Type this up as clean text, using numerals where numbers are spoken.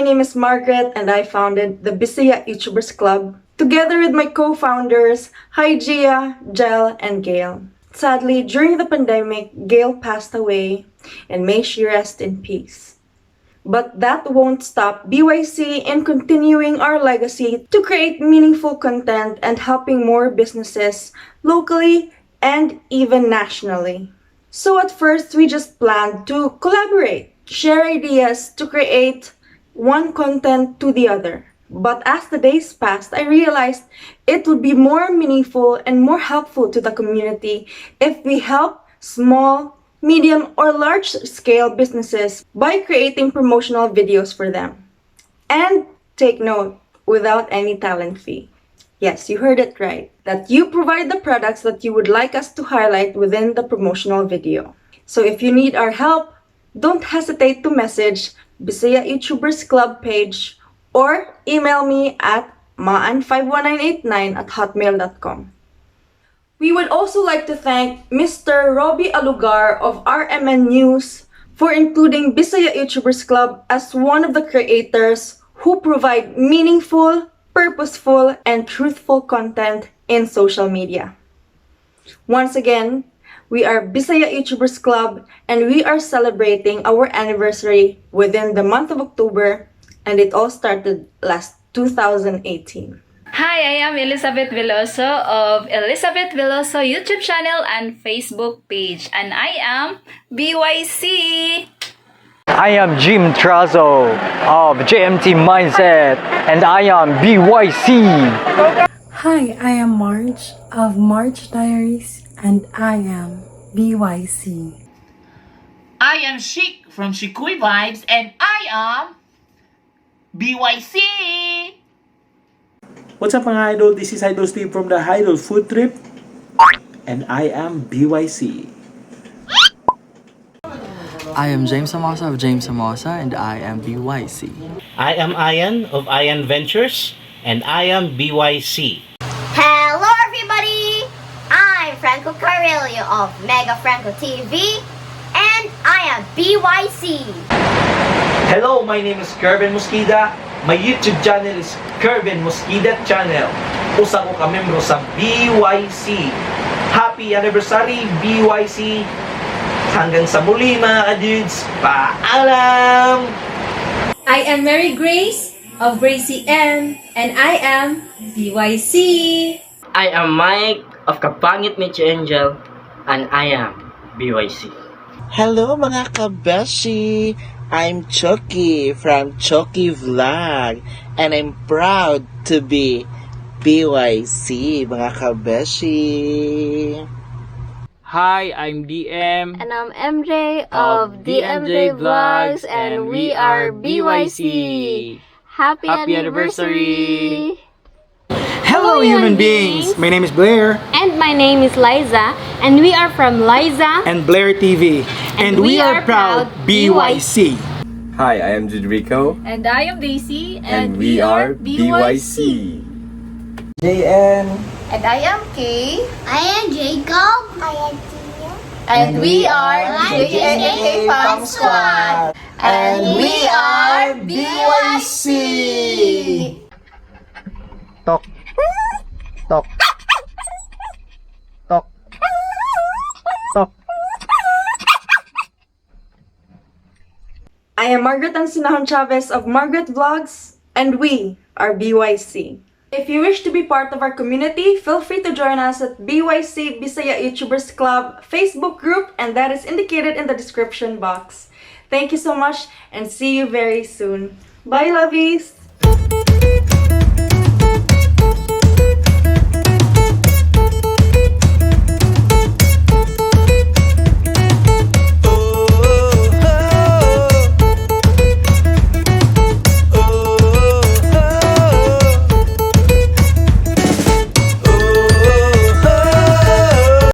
my name is Margrette and I founded the Bisaya YouTubers Club together with my co-founders, Gia, Jel, and Gail. Sadly, during the pandemic, Gail passed away and may she rest in peace. But that won't stop BYC in continuing our legacy to create meaningful content and helping more businesses locally and even nationally. So at first, we just planned to collaborate, share ideas to create one content to the other. But as the days passed, I realized it would be more meaningful and more helpful to the community if we help small, medium, or large-scale businesses by creating promotional videos for them. And take note, without any talent fee. Yes, you heard it right, that you provide the products that you would like us to highlight within the promotional video. So if you need our help, don't hesitate to message Bisaya YouTubers Club page or email me at maan51989@hotmail.com. We would also like to thank Mr. Robbie Alugar of RMN News for including Bisaya YouTubers Club as one of the creators who provide meaningful, purposeful, and truthful content in social media. Once again, we are Bisaya YouTubers Club and we are celebrating our anniversary within the month of October, and it all started last 2018. Hi, I am Elizabeth Veloso of Elizabeth Veloso YouTube channel and Facebook page, and I am BYC. I am Jim Trazo of JMT Mindset, and I am BYC. Hi, I am Marge of Marge Diaries, and I am BYC. I am Chic from Shikui Vibes, and I am BYC. What's up mga idol? This is Idol Steve from the Idol Food Trip, and I am BYC. I am James Samosa of James Samosa, and I am BYC. I am Ian of Ian Ventures, and I am BYC. Hello everybody! I'm Franco Carrillo of Mega Franco TV, and I am BYC. Hello, my name is Kervin Mosquida. My YouTube channel is Kervin Mosquida Channel. Usa ko ka-membro sa BYC. Happy anniversary, BYC! Hanggang sa muli mga ka-dudes, paalam! I am Mary Grace of Gracie M, and I am BYC. I am Mike of Kapangit Mitch Angel, and I am BYC. Hello mga kabeshi! I'm Chucky from Chucky Vlog, and I'm proud to be BYC mga kabeshi. Hi, I'm DM. And I'm MJ of DMJ Vlogs, and we are BYC. Happy anniversary! Hello, human beings! My name is Blair. And my name is Liza, and we are from Liza and Blair TV. And we are proud BYC. Hi, I am Judrico. And I am Daisy, and we are BYC. JN. And I am Kay. I am Jacob. I am Tia. And we are JNK Fam Squad. And we are BYC. Tok. Tok. Tok. Tok. I am Margaret Ansinahon Chavez of Margrette Vlogs, and we are BYC. If you wish to be part of our community, feel free to join us at BYC Bisaya YouTubers Club Facebook group, and that is indicated in the description box. Thank you so much, and see you very soon. Bye, lovies!